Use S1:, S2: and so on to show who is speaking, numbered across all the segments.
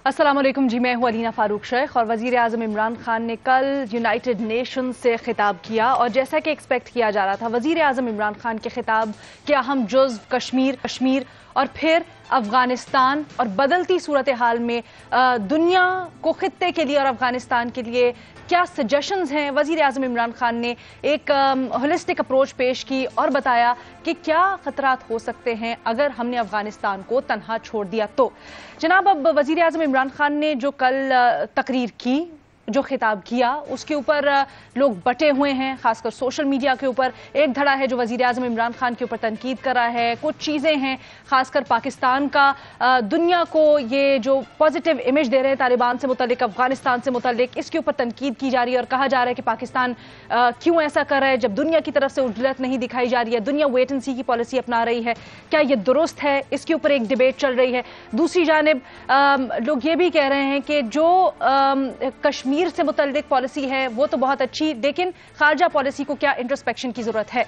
S1: अस्सलाम वालेकुम जी, मैं हूं अलीना फारूक शेख। और वजीर आजम इमरान खान ने कल यूनाइटेड नेशन से खिताब किया और जैसा कि एक्सपेक्ट किया जा रहा था, वजीर आजम इमरान खान के खिताब के अहम जुज़्व कश्मीर और फिर अफगानिस्तान और बदलती सूरत हाल में दुनिया को खित्ते के लिए और अफगानिस्तान के लिए क्या सजेशंस हैं। वजीर आजम इमरान खान ने एक होलिस्टिक अप्रोच पेश की और बताया कि क्या खतरात हो सकते हैं अगर हमने अफगानिस्तान को तन्हा छोड़ दिया तो। जनाब, अब वजीर आजम इमरान खान ने जो कल तकरीर की, जो खिताब किया, उसके ऊपर लोग बटे हुए हैं, खासकर सोशल मीडिया के ऊपर। एक धड़ा है जो वजीर आजम इमरान खान के ऊपर तनकीद कर रहा है, कुछ चीज़ें हैं खासकर पाकिस्तान का दुनिया को ये जो पॉजिटिव इमेज दे रहे हैं तालिबान से मुतल्लिक, अफगानिस्तान से मुतल्लिक, इसके ऊपर तनकीद की जा रही है और कहा जा रहा है कि पाकिस्तान क्यों ऐसा कर रहा है जब दुनिया की तरफ से उजलत नहीं दिखाई जा रही है, दुनिया वेट एंड सी की पॉलिसी अपना रही है, क्या ये दुरुस्त है? इसके ऊपर एक डिबेट चल रही है। दूसरी जानिब लोग ये भी कह रहे हैं कि जो कश्मीर से मुतल्लिक पॉलिसी है वो तो बहुत अच्छी, लेकिन खारजा पॉलिसी को क्या इंट्रोस्पेक्शन की जरूरत है।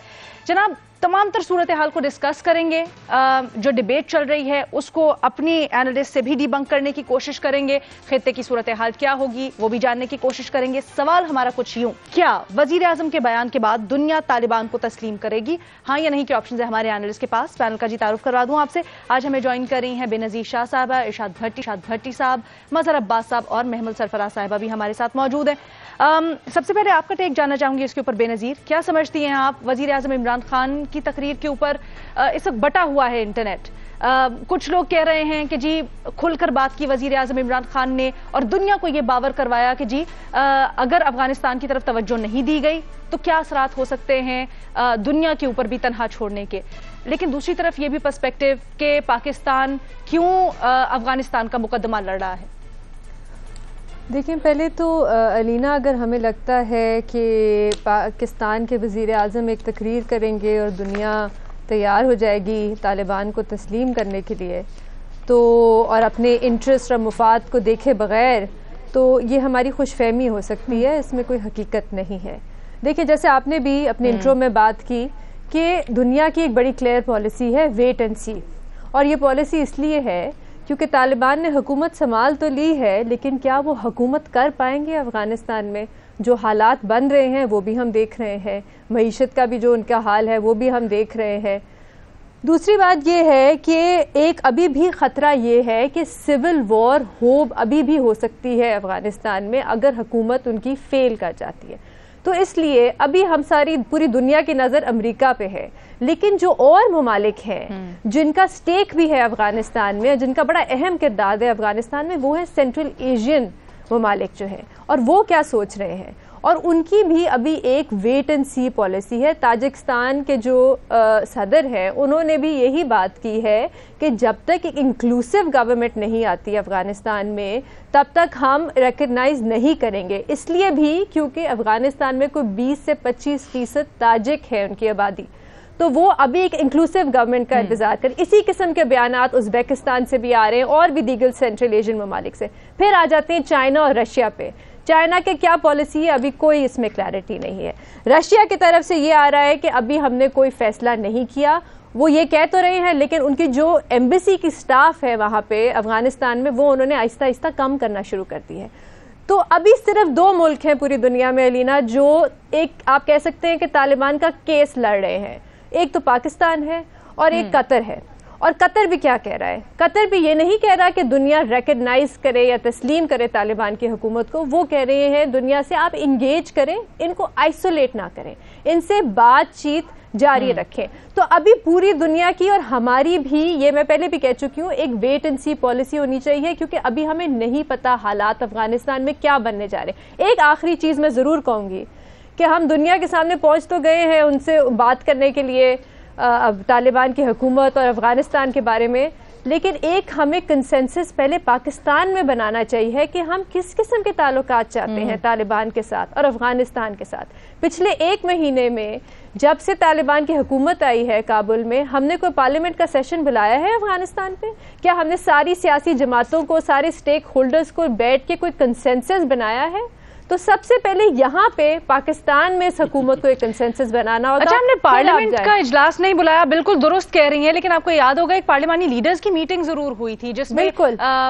S1: जनाब, तमाम तर सूरत हाल को डिस्कस करेंगे, जो डिबेट चल रही है उसको अपनी एनालिस्ट से भी डिबंक करने की कोशिश करेंगे, खित्ते की सूरत हाल क्या होगी वो भी जानने की कोशिश करेंगे। सवाल हमारा कुछ यूं, क्या वजीर आजम के बयान के बाद दुनिया तालिबान को तस्लीम करेगी, हाँ या नहीं के ऑप्शन है हमारे एनालिस्ट के पास। पैनल का जी तारुफ करवा दूं आपसे। आज हमें ज्वाइन कर रही हैं बेनजीर शाह साहबा, इरशाद भट्टी साहब, मजहर अब्बास साहब और महमूद सरफराज साहिबा भी हमारे साथ मौजूद हैं। सबसे पहले आपका टेक जानना चाहूंगी इसके ऊपर। बेनजीर, क्या समझती हैं आप वजीर आजम इमरान खान की तकरीर के ऊपर? इस वक्त बटा हुआ है इंटरनेट। कुछ लोग कह रहे हैं कि जी खुलकर बात की वजीर आजम इमरान खान ने और दुनिया को यह बावर करवाया कि जी अगर अफगानिस्तान की तरफ तवज्जो नहीं दी गई तो क्या असरात हो सकते हैं दुनिया के ऊपर भी तनहा छोड़ने के। लेकिन दूसरी तरफ यह भी पर्सपेक्टिव कि पाकिस्तान क्यों अफगानिस्तान का मुकदमा लड़ रहा है।
S2: देखिए, पहले तो अलीना, अगर हमें लगता है कि पाकिस्तान के वज़ीर आज़म एक तकरीर करेंगे और दुनिया तैयार हो जाएगी तालिबान को तस्लीम करने के लिए, तो और अपने इंटरेस्ट और मुफाद को देखे बग़ैर, तो ये हमारी खुशफहमी हो सकती है, इसमें कोई हकीकत नहीं है। देखिए, जैसे आपने भी अपने इंट्रो में बात की कि दुनिया की एक बड़ी क्लियर पॉलिसी है वेट एंड सी, और ये पॉलिसी इसलिए है क्योंकि तालिबान ने हुकूमत संभाल तो ली है, लेकिन क्या वो हुकूमत कर पाएंगे अफ़गानिस्तान में? जो हालात बन रहे हैं वो भी हम देख रहे हैं, मईशत का भी जो उनका हाल है वो भी हम देख रहे हैं। दूसरी बात ये है कि एक अभी भी ख़तरा ये है कि सिविल वॉर अभी भी हो सकती है अफ़गानिस्तान में अगर हुकूमत उनकी फेल कर जाती है। तो इसलिए अभी हम पूरी दुनिया की नज़र अमेरिका पे है, लेकिन जो और ममालिक हैं जिनका स्टेक भी है अफगानिस्तान में, जिनका बड़ा अहम किरदार है अफगानिस्तान में, वो है सेंट्रल एशियन ममालिक जो हैं, और वो क्या सोच रहे हैं, और उनकी भी अभी एक वेट एंड सी पॉलिसी है। ताजिकिस्तान के जो सदर हैं उन्होंने भी यही बात की है कि जब तक एक इंक्लूसिव गवर्नमेंट नहीं आती अफगानिस्तान में तब तक हम रिकग्नाइज नहीं करेंगे। इसलिए भी क्योंकि अफगानिस्तान में कोई 20 से 25% ताजिक है उनकी आबादी, तो वो अभी एक इंक्लूसिव गवर्नमेंट का इंतजार कर। इसी किस्म के बयानात उज़्बेकिस्तान से भी आ रहे हैं और भी दीगर सेंट्रल एशियन ममालिक से। फिर आ जाते हैं चाइना और रशिया पे। चाइना के क्या पॉलिसी है अभी कोई इसमें क्लैरिटी नहीं है। रशिया की तरफ से ये आ रहा है कि अभी हमने कोई फैसला नहीं किया, वो ये कह तो रहे हैं, लेकिन उनकी जो एम्बेसी की स्टाफ है वहाँ पे अफगानिस्तान में, वो उन्होंने आहिस्ता आहिस्ता कम करना शुरू कर दी है। तो अभी सिर्फ 2 मुल्क हैं पूरी दुनिया में अलीना जो एक आप कह सकते हैं कि तालिबान का केस लड़ रहे हैं। एक तो पाकिस्तान है और एक कतर है। और कतर भी क्या कह रहा है? कतर भी ये नहीं कह रहा कि दुनिया रिकग्नाइज करे या तस्लीम करे तालिबान की हुकूमत को। वो कह रहे हैं दुनिया से आप इंगेज करें, इनको आइसोलेट ना करें, इनसे बातचीत जारी रखें। तो अभी पूरी दुनिया की और हमारी भी, ये मैं पहले भी कह चुकी हूँ, एक वेट एंड सी पॉलिसी होनी चाहिए, क्योंकि अभी हमें नहीं पता हालात अफगानिस्तान में क्या बनने जा रहे। एक आखिरी चीज मैं जरूर कहूंगी कि हम दुनिया के सामने पहुंच तो गए हैं उनसे बात करने के लिए तालिबान की हुकूमत और अफगानिस्तान के बारे में, लेकिन एक हमें कंसेंसस पहले पाकिस्तान में बनाना चाहिए कि हम किस किस्म के ताल्लुकात चाहते हैं तालिबान के साथ और अफगानिस्तान के साथ। पिछले 1 महीने में जब से तालिबान की हुकूमत आई है काबुल में, हमने कोई पार्लियामेंट का सेशन बुलाया है अफगानिस्तान पे? क्या हमने सारी सियासी जमातों को, सारे स्टेक होल्डर्स को बैठ के कोई कंसेंसस बनाया है? تو سب سے پہلے یہاں پہ پاکستان میں اس حکومت کو ایک کنسنسس بنانا ہوگا.
S1: اچھا، ہم نے پارلیمنٹ کا اجلاس نہیں بلایا، بالکل درست کہہ رہی ہیں، لیکن آپ کو یاد ہوگا ایک پارلیمانی لیڈرز کی میٹنگ ضرور ہوئی تھی جس میں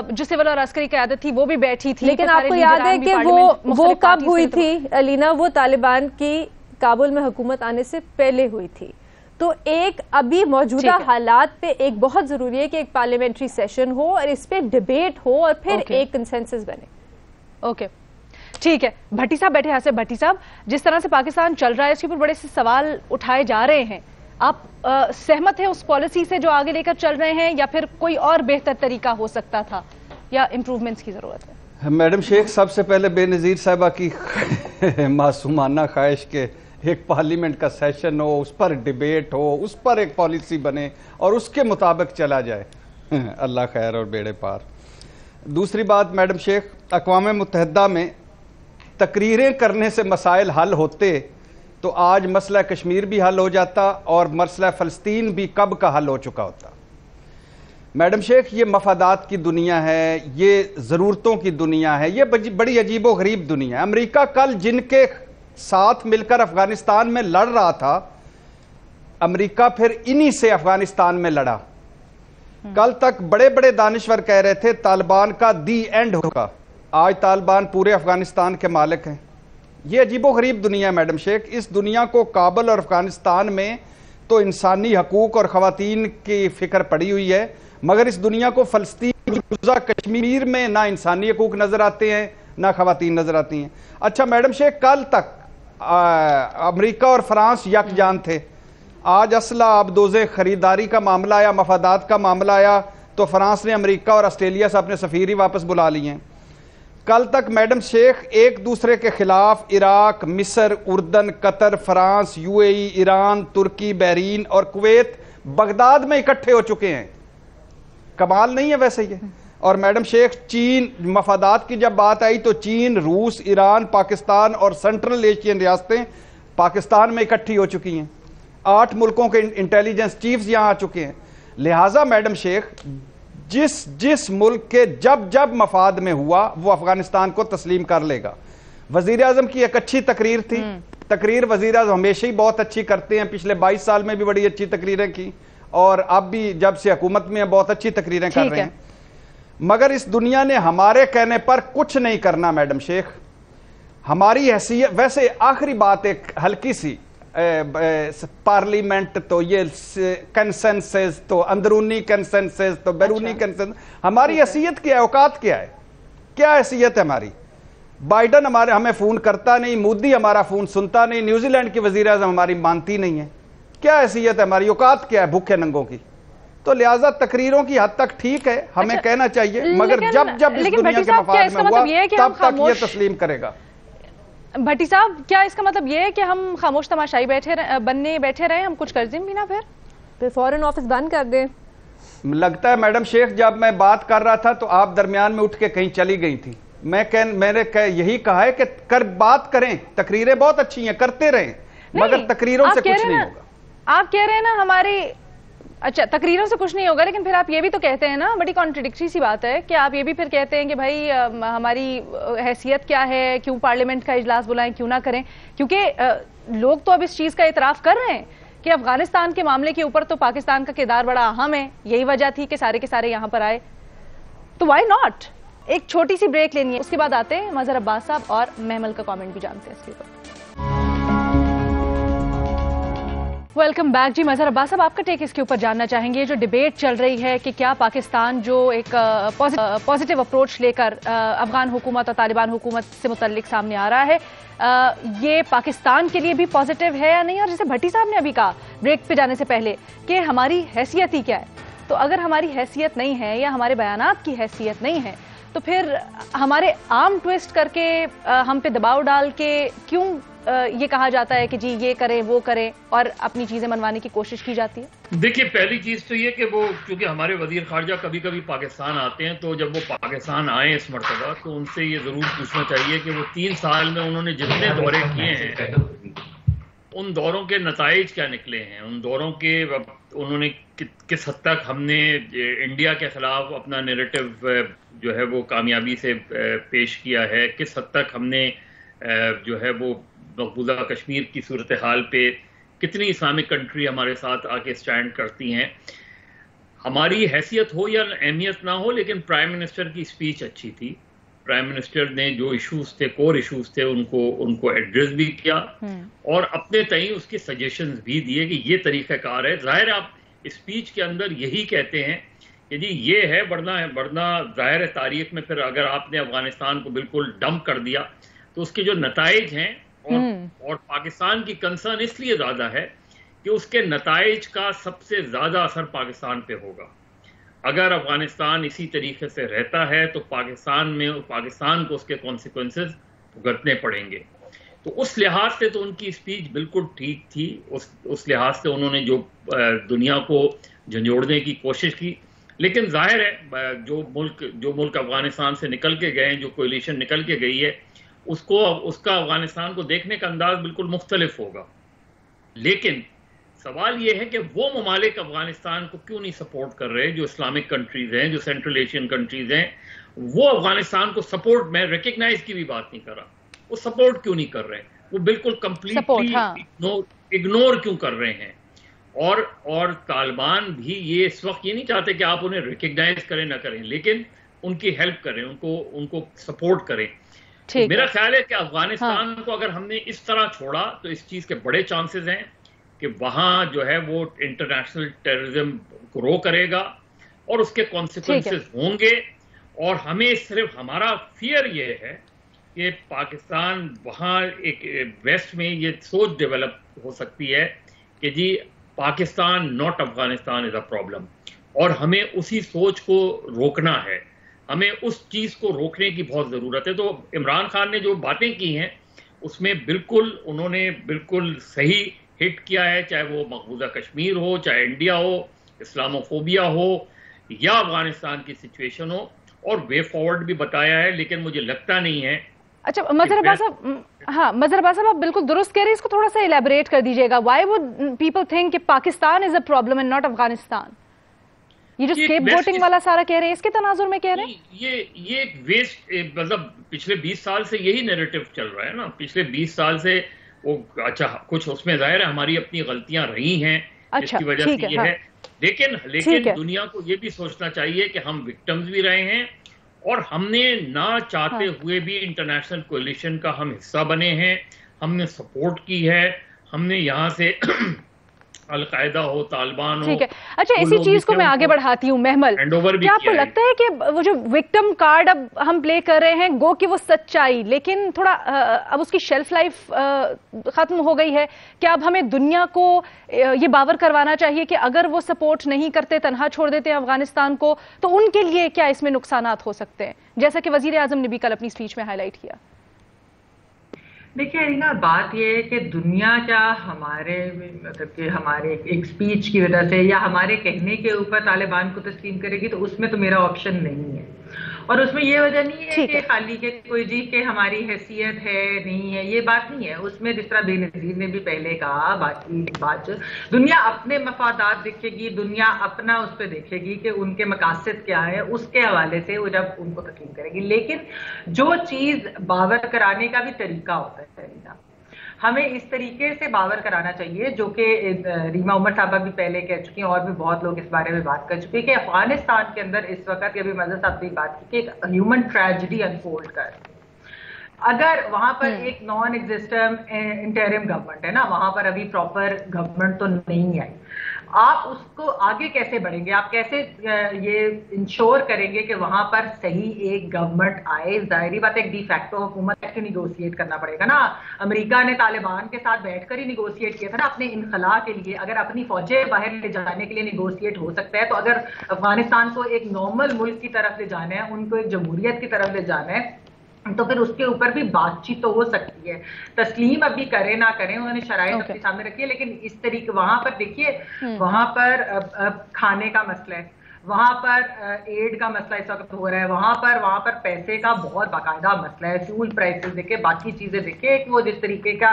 S1: جو سول اور عسکری قیادت تھی وہ بھی بیٹھی تھی.
S2: لیکن آپ کو یاد ہے کہ وہ کب ہوئی تھی علینا؟ وہ طالبان کی کابل میں حکومت آنے سے پہلے ہوئی تھی. تو ایک ابھی موجودہ حالات پہ ایک بہت ضروری ہے کہ ایک پارلیمنٹری سیشن ہو اور اس پہ ڈیبیٹ ہو اور پھر ایک کنسنسس بنے.
S1: اوکے ٹھیک ہے. بھٹی صاحب بیٹھے ہیں. سے بھٹی صاحب، جس طرح سے پاکستان چل رہا ہے اس کے اوپر بڑے سے سوال اٹھائے جا رہے ہیں، آپ سہمت ہیں اس پالیسی سے جو آگے لے کر چل رہے ہیں، یا پھر کوئی اور بہتر طریقہ ہو سکتا تھا یا امپروومنٹس کی ضرورت ہے؟
S3: میڈم شیخ، سب سے پہلے بے نظیر صاحبہ کی معصومانہ خواہش کے ایک پارلیمنٹ کا سیشن ہو، اس پر ڈیبیٹ ہو، اس پر ایک پالیسی بنے اور اس کے مطابق چلا جائے. اللہ خیر اور بیڑے پار. دوسری بات میڈم شیخ، اقوام متحدہ میں تقریریں کرنے سے مسائل حل ہوتے تو آج مسئلہ کشمیر بھی حل ہو جاتا اور مسئلہ فلسطین بھی کب کا حل ہو چکا ہوتا. میڈم شیخ، یہ مفادات کی دنیا ہے، یہ ضرورتوں کی دنیا ہے، یہ بڑی عجیب و غریب دنیا ہے. امریکہ کل جن کے ساتھ مل کر افغانستان میں لڑ رہا تھا، امریکہ پھر انہی سے افغانستان میں لڑا. کل تک بڑے بڑے دانشور کہہ رہے تھے طالبان کا دی اینڈ ہوگا، آج طالبان پورے افغانستان کے مالک ہیں. یہ عجیب و غریب دنیا ہے میڈم شیخ. اس دنیا کو کابل اور افغانستان میں تو انسانی حقوق اور خواتین کی فکر پڑی ہوئی ہے، مگر اس دنیا کو فلسطین کشمیر میں نہ انسانی حقوق نظر آتے ہیں نہ خواتین نظر آتی ہیں. اچھا میڈم شیخ، کل تک امریکہ اور فرانس یکجان تھے، آج اسلحہ آبدوزیں خریداری کا معاملہ آیا، مفادات کا معاملہ آیا تو فرانس نے امریکہ اور آسٹریلیا سے اپنے سفیر ہی واپس بلا لیے ہیں. کل تک میڈم شیخ ایک دوسرے کے خلاف عراق، مصر، اردن، قطر، فرانس، یو اے ای، ایران، ترکی، بحرین اور کویت بغداد میں اکٹھے ہو چکے ہیں. کمال نہیں ہے ویسے یہ؟ اور میڈم شیخ چین، مفادات کی جب بات آئی تو چین، روس، ایران، پاکستان اور سینٹرل ایشین ریاستیں پاکستان میں اکٹھی ہو چکی ہیں. 8 ملکوں کے انٹیلیجنس چیفز یہاں آ چکے ہیں. لہٰذا میڈم شیخ جس ملک کے جب مفاد میں ہوا وہ افغانستان کو تسلیم کر لے گا. وزیر اعظم کی ایک اچھی تقریر تھی. تقریر وزیر اعظم ہمیشہ ہی بہت اچھی کرتے ہیں، پچھلے 22 سال میں بھی بڑی اچھی تقریریں کی اور اب بھی جب سے حکومت میں بہت اچھی تقریریں کر رہے ہیں. مگر اس دنیا نے ہمارے کہنے پر کچھ نہیں کرنا میڈم شیخ. ہماری حیثیت، ویسے آخری بات ایک ہلکی سی، پارلیمنٹ تو یہ کنسنسس، تو اندرونی کنسنسس، تو بیرونی کنسنسس، ہماری حیثیت کیا ہے؟ اوقات کیا ہے؟ کیا حیثیت ہے ہماری؟ بائیڈن ہمیں فون کرتا نہیں، مودی ہمارا فون سنتا نہیں، نیوزی لینڈ کی وزیر اعظم ہماری مانتی نہیں ہے. کیا حیثیت ہے ہماری؟ اوقات کیا ہے بھوکے ننگوں کی؟ تو لہٰذا تقریروں کی حد تک ٹھیک ہے، ہمیں کہنا چاہیے، مگر جب اس دنیا کے مفاد میں ہوا تب تک یہ تسلیم کرے گا.
S1: بھٹی صاحب، کیا اس کا مطلب یہ ہے کہ ہم خاموش تماشائی بننے بیٹھے رہے، ہم کچھ کر دیں بھی نہ، پھر
S2: فوراً آفس بند کر دیں؟
S3: لگتا ہے میڈم شیخ جب میں بات کر رہا تھا تو آپ درمیان میں اٹھ کے کہیں چلی گئی تھی. میں نے یہی کہا ہے کہ بات کریں، تقریریں بہت اچھی ہیں، کرتے رہیں، مگر تقریروں سے کچھ نہیں ہوگا.
S1: آپ کہہ رہے ہیں نا ہماری، اچھا تقریروں سے کچھ نہیں ہوگا، لیکن پھر آپ یہ بھی تو کہتے ہیں نا، بڑی کانٹرڈکٹری سی بات ہے کہ آپ یہ بھی پھر کہتے ہیں کہ بھائی ہماری حیثیت کیا ہے، کیوں پارلیمنٹ کا اجلاس بلائیں، کیوں نہ کریں، کیونکہ لوگ تو اب اس چیز کا اعتراف کر رہے ہیں کہ افغانستان کے معاملے کے اوپر تو پاکستان کا کردار بڑا اہم ہے، یہی وجہ تھی کہ سارے کے سارے یہاں پر آئے، تو وائی ناٹ. ایک چھوٹی سی بریک لینی ہے، اس کے بعد آتے ہیں مظہر عباس صاحب اور محمل کا کامنٹ بھی جانتے ہیں اس کے اوپر. Welcome back. جی مظہر عباس صاحب، آپ کا ٹیک اس کے اوپر جاننا چاہیں گے. جو ڈیبیٹ چل رہی ہے کہ کیا پاکستان جو ایک پازیٹیو اپروچ لے کر افغان حکومت اور طالبان حکومت سے متعلق سامنے آ رہا ہے، یہ پاکستان کے لیے بھی پازیٹیو ہے یا نہیں؟ اور جیسے بھٹی صاحب نے ابھی کہا بریک پہ جانے سے پہلے کہ ہماری حیثیت ہی کیا ہے، تو اگر ہماری حیثیت نہیں ہے یا ہمارے بیانات کی حیثیت نہیں ہے تو پھر ہمارے عام ٹویسٹ کر کے ہم پہ دباؤ ڈال کے کیوں یہ کہا جاتا ہے کہ جی یہ کریں وہ کریں اور اپنی چیزیں منوانے کی کوشش کی جاتی ہے؟
S4: دیکھیے، پہلی چیز تو یہ کہ وہ چونکہ ہمارے وزیر خارجہ کبھی کبھی پاکستان آتے ہیں، تو جب وہ پاکستان آئیں اس مرتبہ تو ان سے یہ ضرور پوچھنا چاہیے کہ وہ 3 سال میں انہوں نے جتنے دورے کیے ہیں ان دوروں کے نتائج کیا نکلے ہیں، ان دوروں کے انہوں نے کس حد تک ہم نے انڈیا کے خلاف اپنا نیریٹو جو ہے وہ کامیابی سے پیش کیا ہے، کس حد تک ہم نے جو ہے وہ مقبوضہ کشمیر کی صورتحال پہ کتنی اسلامک کنٹری ہمارے ساتھ آ کے اسٹینڈ کرتی ہیں. ہماری حیثیت ہو یا اہمیت نہ ہو، لیکن پرائم منسٹر کی اسپیچ اچھی تھی. پرائم منسٹر نے جو ایشوز تھے، کور ایشوز تھے، ان کو ایڈریس بھی کیا اور اپنے تئیں اس کی سجیشنز بھی دیے کہ یہ طریقہ کار ہے. ظاہر آپ اسپیچ کے اندر یہی کہتے ہیں کہ جی یہ ہے، ورنہ ظاہر ہے تاریخ میں پھر اگر آپ نے افغانستان کو بالکل ڈمپ کر دیا تو اس کے جو نتائج ہیں اور پاکستان کی کنسرن اس لیے زیادہ ہے کہ اس کے نتائج کا سب سے زیادہ اثر پاکستان پہ ہوگا. اگر افغانستان اسی طریقے سے رہتا ہے تو پاکستان کو اس کے کانسیکوینسز بھگتنے پڑیں گے. تو اس لحاظ سے تو ان کی اسپیچ بالکل ٹھیک تھی. اس لحاظ سے انہوں نے جو دنیا کو جھنجھوڑنے کی کوشش کی، لیکن ظاہر ہے جو ملک افغانستان سے نکل کے گئے ہیں، جو کولیشن نکل کے گئی ہے، اس کا افغانستان کو دیکھنے کا انداز بالکل مختلف ہوگا. لیکن سوال یہ ہے کہ وہ ممالک افغانستان کو کیوں نہیں سپورٹ کر رہے، جو اسلامک کنٹریز ہیں، جو سینٹرل ایشین کنٹریز ہیں، وہ افغانستان کو سپورٹ، میں ریکگنائز کی بھی بات نہیں کر رہا، وہ سپورٹ کیوں نہیں کر رہے، وہ بالکل کمپلیٹلی اگنور کیوں کر رہے ہیں. اور طالبان بھی یہ اس وقت یہ نہیں چاہتے کہ آپ انہیں ریکگنائز کریں نہ کریں، لیکن ان کی ہیلپ کریں، ان کو سپورٹ کریں. میرا خیال ہے کہ افغانستان کو اگر ہم نے اس طرح چھوڑا تو اس چیز کے بڑے چانسز ہیں کہ وہاں جو ہے وہ انٹرنیشنل ٹیررزم گرو کرے گا اور اس کے کانسیکوینسز ہوں گے. اور ہمیں صرف ہمارا فیئر یہ ہے کہ پاکستان وہاں ایک ویسٹ میں یہ سوچ ڈیولپ ہو سکتی ہے کہ جی Pakistan not Afghanistan is a problem, اور ہمیں اسی سوچ کو روکنا ہے، ہمیں اس چیز کو روکنے کی بہت ضرورت ہے. تو عمران خان نے جو باتیں کی ہیں اس میں انہوں نے بالکل صحیح ہٹ کیا ہے، چاہے وہ مقبوضہ کشمیر ہو، چاہے انڈیا ہو، اسلاموفوبیا ہو یا افغانستان کی سچویشن ہو، اور وے فارورڈ بھی بتایا ہے. لیکن مجھے لگتا نہیں ہے.
S1: اچھا مظہر عباس صاحب، مظہر عباس صاحب آپ بالکل درست کہہ رہے ہیں، اس کو تھوڑا سا ایلیبریٹ کر دیجیے گا. وائی وڈ پیپل تھنک کہ Pakistan is a problem and not Afghanistan? یہ جو اسکیپ گوٹنگ والا سارا کہہ رہے ہیں، اس کے تناظر میں کہہ رہے ہیں
S4: یہ ایک ویسٹ، مطلب پچھلے 20 سال سے یہی نیریٹو چل رہا ہے نا. پچھلے 20 سال سے وہ اچھا کچھ اس میں ظاہر ہے ہماری اپنی غلطیاں رہی ہیں جس کی وجہ سے یہ ہے، لیکن دنیا کو یہ بھی سوچنا چاہیے کہ ہم وکٹمز بھی رہے ہیں اور ہم نے نہ چاہتے ہوئے بھی انٹرنیشنل کولیشن کا ہم حصہ بنے ہیں. ہم نے سپورٹ کی ہے، ہم نے یہاں سے القاعدہ ہو، طالبان ہو.
S1: ٹھیک ہے. اچھا اسی چیز کو میں آگے بڑھاتی ہوں. محمل، کیا آپ کو لگتا ہے کہ وہ جو وکٹم کارڈ اب ہم پلے کر رہے ہیں، گو کہ وہ سچائی، لیکن تھوڑا اب اس کی شیلف لائف ختم ہو گئی ہے، کیا اب ہمیں دنیا کو یہ باور کروانا چاہیے کہ اگر وہ سپورٹ نہیں کرتے، تنہا چھوڑ دیتے ہیں افغانستان کو، تو ان کے لیے کیا اس میں نقصانات ہو سکتے ہیں، جیسا کہ وزیر اعظم نے بھی کل اپنی اسپیچ میں ہائی لائٹ کیا؟
S5: دیکھیے رینا، بات یہ ہے کہ دنیا کیا ہمارے مطلب کہ ہمارے ایک سپیچ کی وجہ سے یا ہمارے کہنے کے اوپر طالبان کو تسلیم کرے گی، تو اس میں تو میرا آپشن نہیں ہے. اور اس میں یہ وجہ نہیں ہے کہ خالی کہ کوئی جی کہ ہماری حیثیت ہے نہیں ہے، یہ بات نہیں ہے. اس میں جس طرح بے نظیر نے بھی پہلے کہا، باقی بات دنیا اپنے مفادات دیکھے گی، دنیا اپنا اس پہ دیکھے گی کہ ان کے مقاصد کیا ہے، اس کے حوالے سے وہ جب ان کو تسلیم کرے گی. لیکن جو چیز باور کرانے کا بھی طریقہ ہوتا ہے رینا، ہمیں اس طریقے سے باور کرانا چاہیے، جو کہ ریما عمر صاحبہ بھی پہلے کہہ چکی ہیں اور بھی بہت لوگ اس بارے میں بات کر چکے ہیں، کہ افغانستان کے اندر اس وقت، ابھی مظہر صاحب نے بات کی، کہ ایک ہیومن ٹریجڈی انفولڈ کر رہی ہے. اگر وہاں پر ایک نان ایگزسٹنٹ انٹرم گورنمنٹ ہے نا، وہاں پر ابھی پراپر گورنمنٹ تو نہیں آئی، آپ اس کو آگے کیسے بڑھیں گے؟ آپ کیسے یہ انشور کریں گے کہ وہاں پر صحیح ایک گورنمنٹ آئے؟ ظاہری بات ہے ایک ڈی فیکٹو حکومت کے نیگوشیٹ کرنا پڑے گا نا. امریکہ نے طالبان کے ساتھ بیٹھ کر ہی نیگوشیٹ کیا تھا نا اپنے انخلاء کے لیے. اگر اپنی فوجیں باہر لے جانے کے لیے نیگوشیٹ ہو سکتا ہے، تو اگر افغانستان کو ایک نارمل ملک کی طرف لے جانا ہے، ان کو ایک جمہوریت کی طرف لے جانا ہے، تو پھر اس کے اوپر بھی بات چیت تو ہو سکتی ہے. تسلیم ابھی کرے نہ کریں، انہوں نے شرائط اپنے سامنے رکھی ہے، لیکن اس طریقے وہاں پر دیکھیے، وہاں پر کھانے کا مسئلہ ہے، وہاں پر ایڈ کا مسئلہ اس وقت ہو رہا ہے، وہاں پر پیسے کا بہت باقاعدہ مسئلہ ہے. فیول پرائسز دیکھے، باقی چیزیں دیکھے کہ وہ جس طریقے کا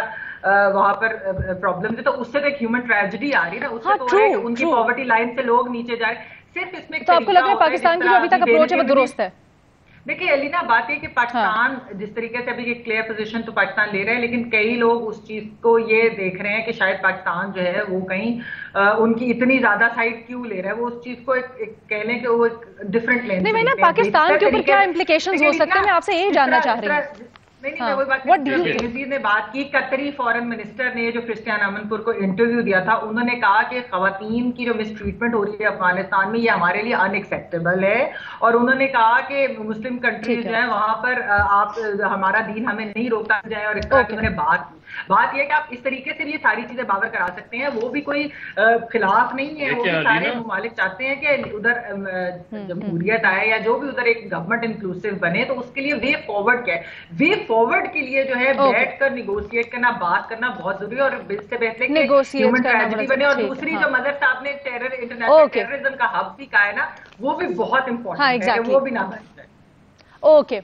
S5: وہاں پر پرابلم ہے، تو اس سے تو ایک ہیومن ٹریجڈی آ رہی ہے نا. اس سے تو ہو رہا ہے کہ ان کی پاورٹی لائن سے لوگ نیچے جائے. صرف اس میں
S1: تو آپ کو لگ رہا ہے پاکستان کی جو ابھی تک اپروچ ہے وہ درست ہے؟
S5: देखिए एलिना, बात है कि पाकिस्तान जिस तरीके से अभी ये क्लियर पोजीशन तो पाकिस्तान ले रहा है, लेकिन कई लोग उस चीज को ये देख रहे हैं कि शायद पाकिस्तान जो है वो कहीं उनकी इतनी ज्यादा साइड क्यों ले रहा है, वो उस चीज को एक कह लें कि वो एक डिफरेंट लेंस
S1: नहीं, मैं ना पाकिस्तान के ऊपर क्या इम्प्लीकेशंस हो सकते हैं, मैं आपसे यही जानना चाह रही हूँ।
S5: नहीं, मैं वही बात बेनज़ीर ने बात की, कतरी फॉरेन मिनिस्टर ने जो क्रिस्टियान अमनपुर को इंटरव्यू दिया था, उन्होंने कहा कि खवातीन की जो मिसट्रीटमेंट हो रही है अफगानिस्तान में, ये हमारे लिए अनएक्सेप्टेबल है। और उन्होंने कहा कि मुस्लिम कंट्रीज जो है वहां पर आप हमारा दीन हमें नहीं रोकता जाए, और इस तरह की उन्होंने बात यह कि आप इस तरीके से भी ये सारी चीजें बावर करा सकते हैं, वो भी कोई खिलाफ नहीं है, वो भी सारे ममालिक चाहते हैं कि उधर जमहूरियत आए या जो भी उधर एक गवर्नमेंट इंक्लूसिव बने, तो उसके लिए वे फॉरवर्ड क्या है, वे फॉरवर्ड के लिए जो है बैठ कर निगोशिएट करना, बात करना बहुत जरूरी है, और इससे बेहतर है कि ह्यूमन ट्रेजेडी बने। और दूसरी जो मदर साहब ने इंटरनेशनल टेररिज्म का हब भी कहा है ना, वो भी बहुत इंपॉर्टेंट है कि वो भी ना बन जाए।
S1: ओके,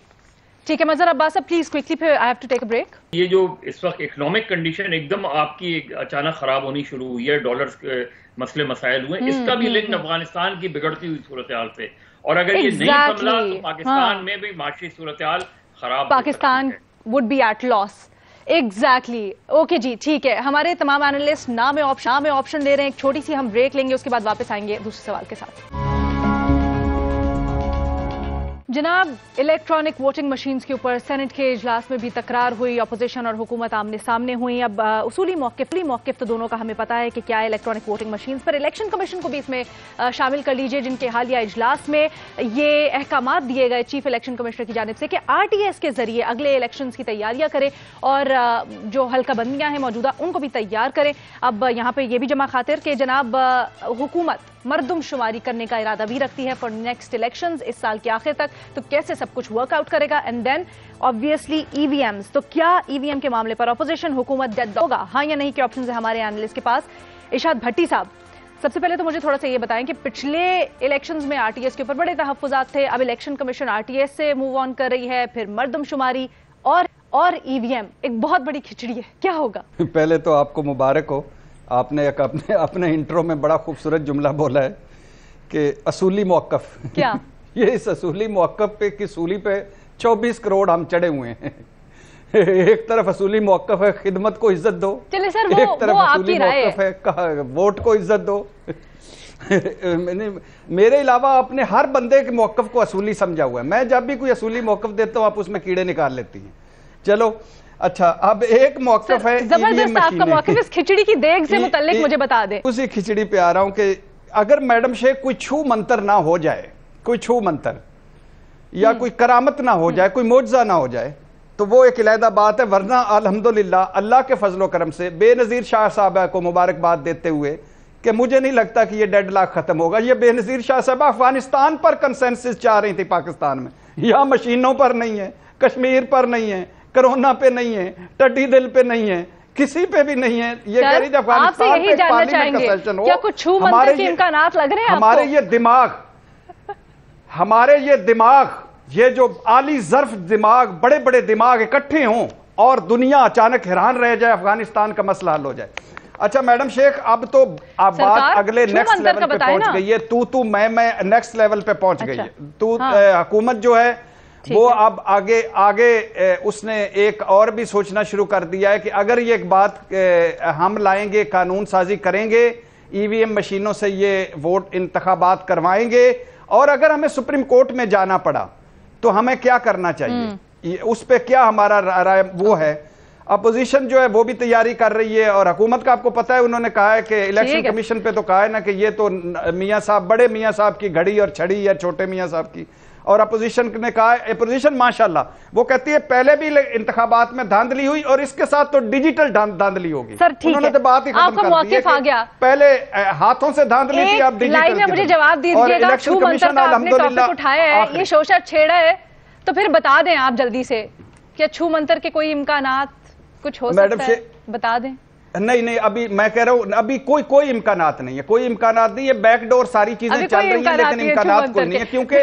S1: ठीक है मजहर अब्बास साहब, प्लीज क्विकली, फिर I have to take a break.
S4: ये जो इस वक्त इकोनॉमिक कंडीशन एकदम आपकी अचानक खराब होनी शुरू हुई है, डॉलर्स के मसले मसाइल हुए, इसका भी लिंक अफगानिस्तान की बिगड़ती हुई सूरत हाल से, और अगर ये नहीं संभला तो पाकिस्तान में भी माशी सूरत हाल खराब,
S1: Pakistan would be at loss. Exactly, okay जी, ठीक है। हमारे तमाम एनालिस्ट नाम ऑप्शन दे रहे हैं। एक छोटी सी हम ब्रेक लेंगे, उसके बाद वापस आएंगे दूसरे सवाल के साथ। जनाब, इलेक्ट्रॉनिक वोटिंग मशीन्स के ऊपर सेनेट के इजलास में भी तकरार हुई, अपोजिशन और हुकूमत आमने सामने हुई। अब उसूली मौक़िफ़ तो दोनों का हमें पता है कि क्या है इलेक्ट्रॉनिक वोटिंग मशीन्स पर। इलेक्शन कमीशन को भी इसमें शामिल कर लीजिए, जिनके हालिया इजलास में ये अहकामात दिए गए चीफ इलेक्शन कमिश्नर की जानिब से कि RTS के जरिए अगले इलेक्शन की तैयारियां करें और जो हल्का बंदियां हैं मौजूदा उनको भी तैयार करें। अब यहाँ पर यह भी जमा खातिर कि जनाब हुकूमत मरदमशुमारी करने का इरादा भी रखती है फॉर नेक्स्ट इलेक्शंस इस साल के आखिर तक, तो कैसे सब कुछ वर्कआउट करेगा। एंड देन ऑब्वियसली EVMs, तो क्या EVM के मामले पर अपोजिशन हुकूमत डेड होगा, हाँ या नहीं के ऑप्शन है हमारे एनालिस्ट के पास। इरशाद भट्टी साहब, सबसे पहले तो मुझे थोड़ा सा ये बताएं कि पिछले इलेक्शंस में RTS के ऊपर बड़े तहफ्फुज़ात थे, अब इलेक्शन कमीशन RTS से मूव ऑन कर रही है, फिर मरदमशुमारी और EVM, एक बहुत बड़ी खिचड़ी है, क्या होगा?
S3: पहले तो आपको मुबारक हो, आपने एक अपने इंट्रो में बड़ा खूबसूरत जुमला बोला है कि असूली मौक़िफ़। क्या ये इस असूली मौक़िफ़ पे की सूली पे 24 करोड़ हम चढ़े हुए हैं। एक तरफ असूली मौक़िफ़ है खिदमत को इज्जत दो,
S1: चले सर,
S3: एक तरफ असूली मौक़िफ़ है वोट को इज्जत दो। मेरे अलावा आपने हर बंदे के मौक़िफ़ को असूली समझा हुआ है। मैं जब भी कोई असूली मौक़िफ़ देता हूँ आप उसमें कीड़े निकाल लेती हैं। चलो अच्छा, अब एक मौक़िफ़ है
S1: जबरदस्त आपका मौक़िफ़ इस खिचड़ी की देग से मुतल्लिक मुझे बता दे।
S3: उसी खिचड़ी पे आ रहा हूं कि अगर मैडम शेख कोई छू मंतर ना हो जाए, कोई छू मंतर या कोई करामत ना हो जाए, कोई मोजज़ा ना हो जाए, तो वो एक अलहदा बात है। वरना अल्हम्दुलिल्लाह अल्लाह के फजलो करम से बेनज़ीर शाह साहबा को मुबारकबाद देते हुए कि मुझे नहीं लगता कि ये डेडलॉक खत्म होगा। ये बेनज़ीर शाह साहबा अफगानिस्तान पर कंसेंसस चाह रही थी, पाकिस्तान में, यहाँ मशीनों पर नहीं है, कश्मीर पर नहीं है, कोरोना पे नहीं है, टड्डी दिल पे नहीं है, किसी पे भी नहीं है। ये कह रही
S1: आपसे यही जानना चाहेंगे क्या कुछ छू मंतर के इम्कानात लग रहे हैं
S3: हमारे ये दिमाग, ये जो आली ज़र्फ दिमाग, बड़े बड़े दिमाग इकट्ठे हों और दुनिया अचानक हैरान रह जाए, अफगानिस्तान का मसला हल हो जाए। अच्छा मैडम शेख, अब तो आप बात अगले नेक्स्ट लेवल पे पहुंच गई है, तू मैं नेक्स्ट लेवल पे पहुंच गई है। तू हुकूमत जो है वो अब आगे उसने एक और भी सोचना शुरू कर दिया है कि अगर ये एक बात हम लाएंगे, कानून साजी करेंगे, EVM मशीनों से ये वोट इंतखाबात करवाएंगे, और अगर हमें सुप्रीम कोर्ट में जाना पड़ा तो हमें क्या करना चाहिए, उस पे क्या हमारा राय वो है। अपोजिशन जो है वो भी तैयारी कर रही है, और हुकूमत का आपको पता है उन्होंने कहा है कि इलेक्शन कमीशन पे तो कहा है ना कि ये तो मियाँ साहब, बड़े मियाँ साहब की घड़ी और छड़ी है छोटे मियाँ साहब की। और अपोजिशन ने कहा, अपोजिशन माशाल्लाह वो कहती है पहले भी इंतखाबात में धांधली हुई और इसके साथ तो डिजिटल धांधली होगी।
S1: सर ठीक
S3: उन्होंने तो बात ही खत्म कर दी है, पहले हाथों से धांधली थी, अब डिजिटल।
S1: में मुझे जवाब दीजिएगा, छू मंतर का आपने टॉपिक उठाया है, ये शोशा छेड़ा है, तो फिर बता दें आप जल्दी से क्या छू मंतर के कोई इम्कानात कुछ हो सकता है, बता दें।
S3: नहीं, अभी मैं कह रहा हूं अभी कोई इम्कानात नहीं है, कोई इम्कानात नहीं है, बैकडोर सारी चीजें चल रही हैं, लेकिन इम्कानात कोई नहीं है, क्योंकि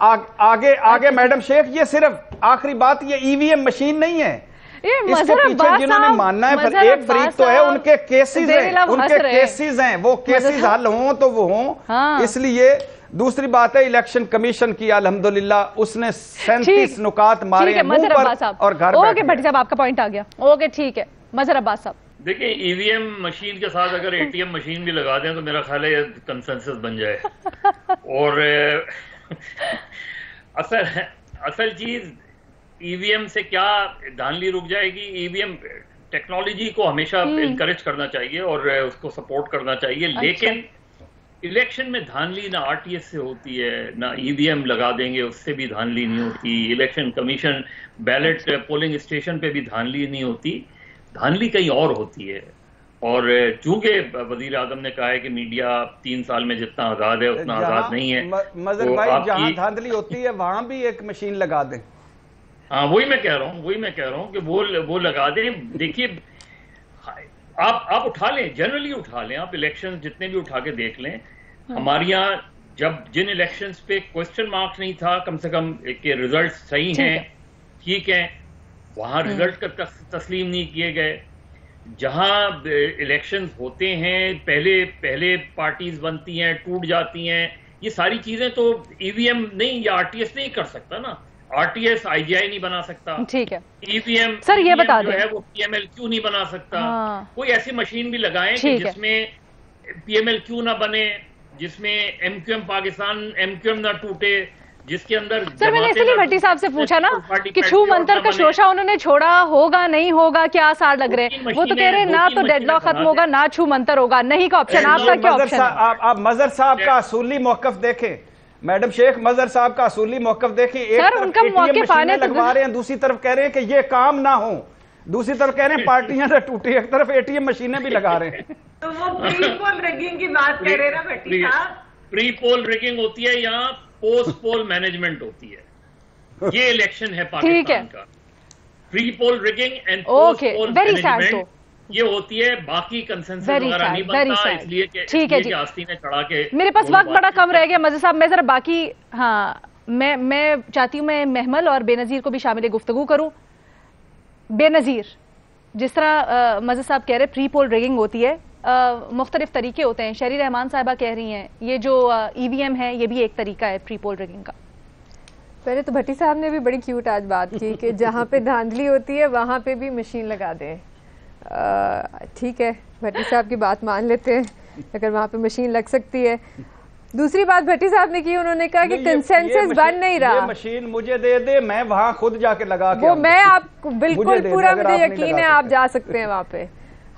S3: आगे मैडम शेख, ये सिर्फ आखिरी बात, ये EVM मशीन नहीं है, इसके पीछे जिन्होंने मानना है, पर एक फरीक तो है, उनके केसेस हैं, वो केसेस हल हों तो वो हों। इसलिए दूसरी बात है इलेक्शन कमीशन की, अल्हम्दुलिल्लाह उसने 37 नुकात मारे हैं मुंह पर और घर बैठे।
S1: ओके भट्टी साहब, आपका पॉइंट आ गया। ओके ठीक है, मजहर अब्बास साहब।
S4: देखिए, ईवीएम मशीन के साथ अगर एटीएम मशीन भी लगा दें तो मेरा ख्याल है ये कंसेंसस बन जाए। और असल चीज ईवीएम से क्या धांधली रुक जाएगी। ईवीएम टेक्नोलॉजी को हमेशा इनकरेज करना चाहिए और उसको सपोर्ट करना चाहिए, लेकिन इलेक्शन में धांधली ना आरटीएस से होती है ना ईवीएम लगा देंगे उससे भी धांधली नहीं होती। Election commission ballot polling station पे भी धांधली नहीं होती, धांधली कहीं और होती है। और चूंकि वजीर आजम ने कहा है कि मीडिया 3 साल में जितना आजाद है उतना आजाद नहीं है,
S3: मजहर भाई जहां धांधली होती है वहां भी एक मशीन लगा दें।
S4: हाँ, वही मैं कह रहा हूँ कि वो लगा दें। देखिए, आप उठा लें, जनरली उठा लें, आप इलेक्शन जितने भी उठा के देख लें। हमारे यहाँ जब जिन इलेक्शंस पे क्वेश्चन मार्क नहीं था, कम से कम के रिजल्ट सही हैं, ठीक है, वहां रिजल्ट का तस्लीम नहीं किए गए। जहां इलेक्शंस होते हैं पहले पार्टीज बनती हैं, टूट जाती हैं, ये सारी चीजें तो ईवीएम नहीं या आरटीएस नहीं कर सकता ना। आरटीएस आईजीआई नहीं बना सकता,
S1: ठीक है।
S4: ईवीएम
S1: सर ये बता
S4: जो है वो पीएमएलक्यू नहीं बना सकता। कोई ऐसी मशीन भी लगाएं कि जिसमें पीएमएलक्यू ना बने, जिसमें एमक्यूएम पाकिस्तान एमक्यूएम ना टूटे, जिसके अंदर।
S1: सर मैंने इसलिए भट्टी साहब से पूछा ना कि छू मंतर का शोशा उन्होंने छोड़ा होगा, नहीं होगा, क्या आसार लग रहे हैं। वो तो कह रहे हैं ना तो डेडलॉक खत्म होगा ना छू मंतर होगा, नहीं का ऑप्शन। आपका क्या ऑप्शन है?
S3: आप मजहर साहब का असूली मौकफ देखें, मैडम शेख मजहर साहब का असूली मौकफ देखें। एक तरफ एटीएम मशीनें लगवा रहे हैं, दूसरी तरफ कह रहे हैं कि ये काम ना हो, दूसरी तरफ कह रहे हैं पार्टियां ना टूटे, एक तरफ एटीएम मशीनें भी लगा रहे हैं।
S5: तो वो प्री पोल रिगिंग की बात कर रहे हैं ना भट्टी साहब।
S4: प्री पोल रिगिंग होती है, यहाँ पोस्ट पोल मैनेजमेंट होती है। ये इलेक्शन है पाकिस्तान का। Pre poll rigging and post pole management ये होती है, बाकी कंसेंसस वगैरह नहीं बनता, इसलिए कि आस्तीन ने चढ़ा के।
S1: मेरे पास वक्त बड़ा कम रह गया मज़हर साहब, मैं जरा बाकी मैं चाहती हूँ मैं महमल और बेनज़ीर को भी शामिल गुफ्तगू करूँ। बेनज़ीर, जिस तरह मज़हर साहब कह रहे प्री पोल रिगिंग होती है, मुख्तलिफ तरीके होते हैं। शहरी रहमान साहिबा कह रही हैं ये जो ईवीएम है ये भी एक तरीका है प्री पोल रिगिंग का।
S2: पहले तो भट्टी साहब ने भी बड़ी क्यूट आज बात की कि जहाँ पे धांधली होती है वहाँ पे भी मशीन लगा दें। ठीक है, भट्टी साहब की बात मान लेते हैं अगर वहाँ पे मशीन लग सकती है। दूसरी बात भट्टी साहब ने की, उन्होंने कहा कि कंसेंसस बन नहीं रहा,
S3: ये मशीन मुझे दे दे, मैं वहाँ खुद जाके लगा के
S2: वो मैं आपको बिल्कुल पूरा मुझे यकीन है आप जा सकते हैं वहाँ पे,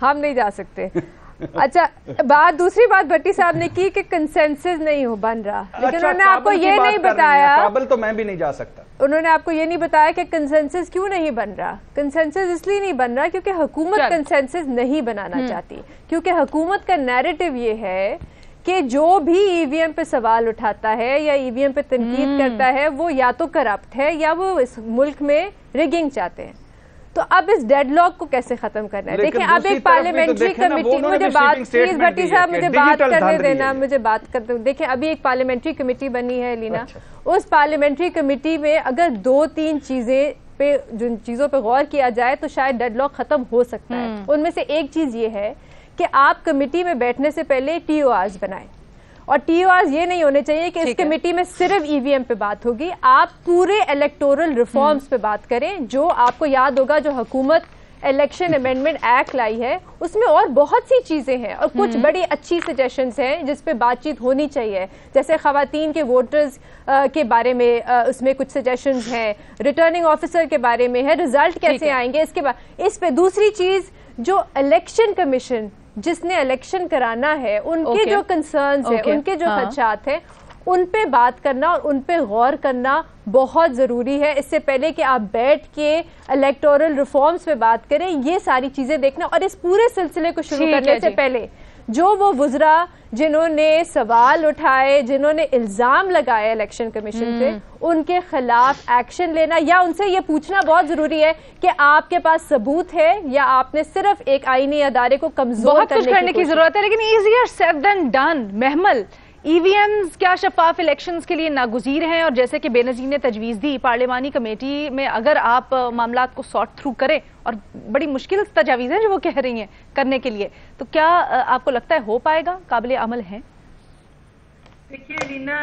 S2: हम नहीं जा सकते। अच्छा, दूसरी बात भट्टी साहब ने की कि कंसेंसस नहीं हो बन रहा, लेकिन उन्होंने आपको ये नहीं बताया,
S3: काबल तो मैं भी नहीं जा सकता,
S2: उन्होंने आपको ये नहीं बताया कि कंसेंसस क्यों नहीं बन रहा। कंसेंसस इसलिए नहीं बन रहा क्योंकि हुकूमत कंसेंसस नहीं बनाना चाहती, क्योंकि हुकूमत का नैरेटिव ये है कि जो भी ईवीएम पे सवाल उठाता है या ईवीएम पे तनकीद करता है वो या तो करप्ट है या वो इस मुल्क में रिगिंग चाहते हैं। तो अब इस डेडलॉक को कैसे खत्म करना है? देखिए, अब एक पार्लियामेंट्री कमेटी, मुझे बात प्लीज भट्टी साहब मुझे बात करने देना, मुझे बात करते। देखिए, अभी एक पार्लियामेंट्री कमेटी बनी है लीना, उस पार्लियामेंट्री कमेटी में अगर 2-3 चीजें पे जिन चीजों पे गौर किया जाए तो शायद डेडलॉक खत्म हो सकता है। उनमें से एक चीज ये है कि आप कमेटी में बैठने से पहले TORs बनाएं, और TORs ये नहीं होने चाहिए कि इस कमेटी में सिर्फ ईवीएम पे बात होगी, आप पूरे इलेक्टोरल रिफॉर्म्स पे बात करें। जो आपको याद होगा जो हुकूमत इलेक्शन अमेंडमेंट एक्ट लाई है उसमें और बहुत सी चीजें हैं और कुछ बड़ी अच्छी सजेशंस हैं जिस पे बातचीत होनी चाहिए, जैसे खवातीन के वोटर्स के बारे में उसमें कुछ सजेशंस हैं, रिटर्निंग ऑफिसर के बारे में है, रिजल्ट कैसे आएंगे इसके बाद। इस पे दूसरी चीज जो इलेक्शन कमीशन जिसने इलेक्शन कराना है उनके जो कंसर्न्स है, उनके जो खदशात है, उन पे बात करना और उन पे गौर करना बहुत जरूरी है। इससे पहले कि आप बैठ के इलेक्टोरल रिफॉर्म्स पे बात करें, ये सारी चीजें देखना। और इस पूरे सिलसिले को शुरू करने से पहले जो वो वुज़रा जिन्होंने सवाल उठाए, जिन्होंने इल्जाम लगाए इलेक्शन कमीशन पे, उनके खिलाफ एक्शन लेना या उनसे ये पूछना बहुत जरूरी है कि आपके पास सबूत है या आपने सिर्फ एक आईनी अदारे को कमजोर
S1: करने की जरूरत है। लेकिन इजियर सेड देन डन। महमल, ईवीएम्स क्या शफाफ इलेक्शंस के लिए नागुज़ीर हैं? और जैसे कि बेनज़ीर ने तजवीज़ दी, पार्लिमानी कमेटी में अगर आप मामलात को सॉर्ट थ्रू करें, और बड़ी मुश्किल तजावीज़ हैं जो वो कह रही हैं करने के लिए, तो क्या आपको लगता है हो पाएगा, काबिल अमल है?
S5: देखिए लीना,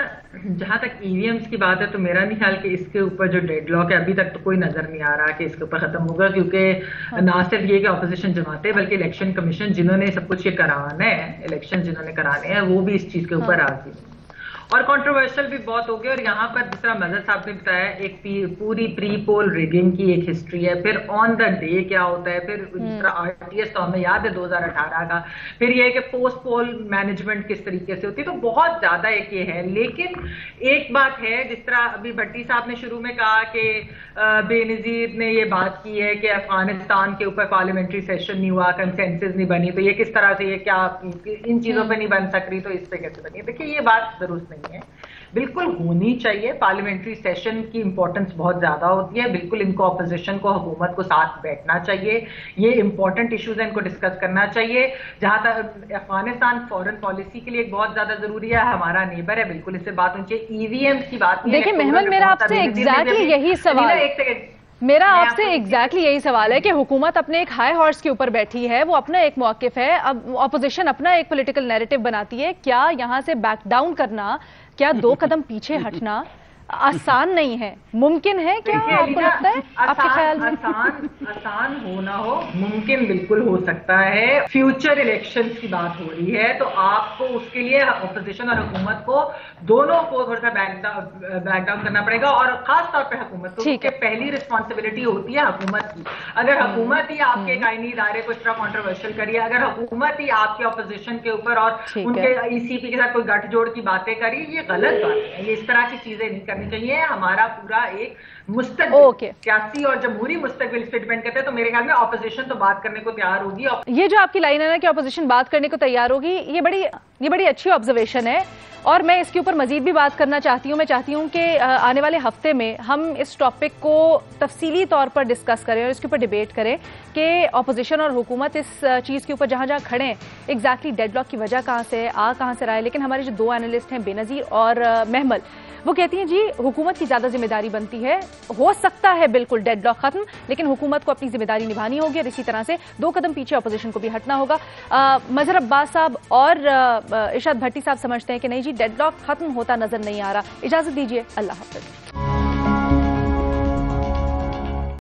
S5: जहां तक ईवीएम्स की बात है तो मेरा नहीं ख्याल कि इसके ऊपर जो डेडलॉक है अभी तक तो कोई नजर नहीं आ रहा कि इसके ऊपर खत्म होगा, क्योंकि ना सिर्फ ये कि ऑपोजिशन जमाते बल्कि इलेक्शन कमीशन जिन्होंने सब कुछ ये कराना है, इलेक्शन जिन्होंने कराने हैं वो भी इस चीज के ऊपर राजी है और कंट्रोवर्शियल भी बहुत हो गया। और यहाँ पर जिस तरह मजहर साहब ने बताया, एक पूरी प्री पोल रिगिंग की एक हिस्ट्री है, फिर ऑन द डे क्या होता है, फिर जिस तरह आरटीएस तो हमें याद है 2018 का, फिर ये है कि पोस्ट पोल मैनेजमेंट किस तरीके से होती है, तो बहुत ज्यादा एक ये है। लेकिन एक बात है, जिस तरह अभी भट्टी साहब ने शुरू में कहा कि बेनजीर ने ये बात की है कि अफगानिस्तान के ऊपर पार्लियामेंट्री सेशन नहीं हुआ, कंसेंसस नहीं बनी, तो ये किस तरह से, ये क्या इन चीजों पर नहीं बन सक रही, तो इस पे कैसे बनी? देखिए ये बात दुरुस्त नहीं है, बिल्कुल होनी चाहिए। पार्लियामेंट्री सेशन की इंपॉर्टेंस बहुत ज्यादा होती है, बिल्कुल इनको ऑपोजिशन को, हुकूमत को साथ बैठना चाहिए, ये इंपॉर्टेंट इश्यूज है, इनको डिस्कस करना चाहिए। जहां तक अफगानिस्तान फॉरेन पॉलिसी के लिए बहुत ज्यादा जरूरी है, हमारा नेबर है, बिल्कुल इससे बात होनी चाहिए। ईवीएम की बात
S1: देखिए मेहमद, मेरा आपसे एग्जैक्टली यही सवाल, मेरा आपसे एग्जैक्टली यही सवाल है कि हुकूमत अपने एक हाई हॉर्स के ऊपर बैठी है, वो अपना एक मौकिफ है, अब ऑपोजिशन अपना एक पॉलिटिकल नैरेटिव बनाती है, क्या यहां से बैक डाउन करना, क्या 2 कदम पीछे हटना आसान नहीं है, मुमकिन है क्या? आपको लगता है, आपके ख्याल में?
S5: आसान हो ना हो, मुमकिन बिल्कुल हो सकता है। फ्यूचर इलेक्शंस की बात हो रही है तो आपको उसके लिए ऑपोजिशन और हुकूमत को दोनों को थोड़ा सा बैक डाउन करना पड़ेगा, और खास तौर पे हुकूमत को, क्योंकि पहली रिस्पॉन्सिबिलिटी होती है हुकूमत की। अगर हुकूमत ही आपके कायनी इदारे को इस तरह कॉन्ट्रोवर्शियल करिए, अगर हुकूमत ही आपके ऑपोजिशन के ऊपर और उनके ईसीपी के साथ कोई गठजोड़ की बातें करी, ये गलत बात है, ये इस तरह की चीजें नहीं करनी चाहिए। हमारा पूरा एक मुस्तकबिल, सियासी और जमहूरी मुस्तकबिल इस पे डिपेंड करते हैं, तो मेरे ख्याल में ऑपोजिशन तो बात करने को तैयार होगी।
S1: ये जो आपकी लाइन है ना कि ऑपोजिशन बात करने को तैयार होगी, ये बड़ी अच्छी ऑब्जर्वेशन है, और मैं इसके ऊपर मजीद भी बात करना चाहती हूँ। मैं चाहती हूँ कि आने वाले हफ्ते में हम इस टॉपिक को तफसीली तौर पर डिस्कस करें और इसके ऊपर डिबेट करें कि ऑपोजिशन और हुकूमत इस चीज़ के ऊपर जहाँ जहाँ खड़े हैं, एग्जैक्टली डेडलॉक की वजह कहाँ से है, कहाँ से रहा है। लेकिन हमारे जो 2 एनालिस्ट हैं, बेनजीर और महमल, वो कहती हैं जी हुकूमत की ज़्यादा जिम्मेदारी बनती है, हो सकता है बिल्कुल डेडलॉक खत्म, लेकिन हुकूमत को अपनी जिम्मेदारी निभानी होगी और इसी तरह से 2 कदम पीछे ऑपोजिशन को भी हटना होगा। मजहर अब्बास साहब और इरशाद भट्टी साहब समझते हैं कि नहीं जी, डेडलॉक खत्म होता नजर नहीं आ रहा। इजाजत दीजिए, अल्लाह हाफ़िज़।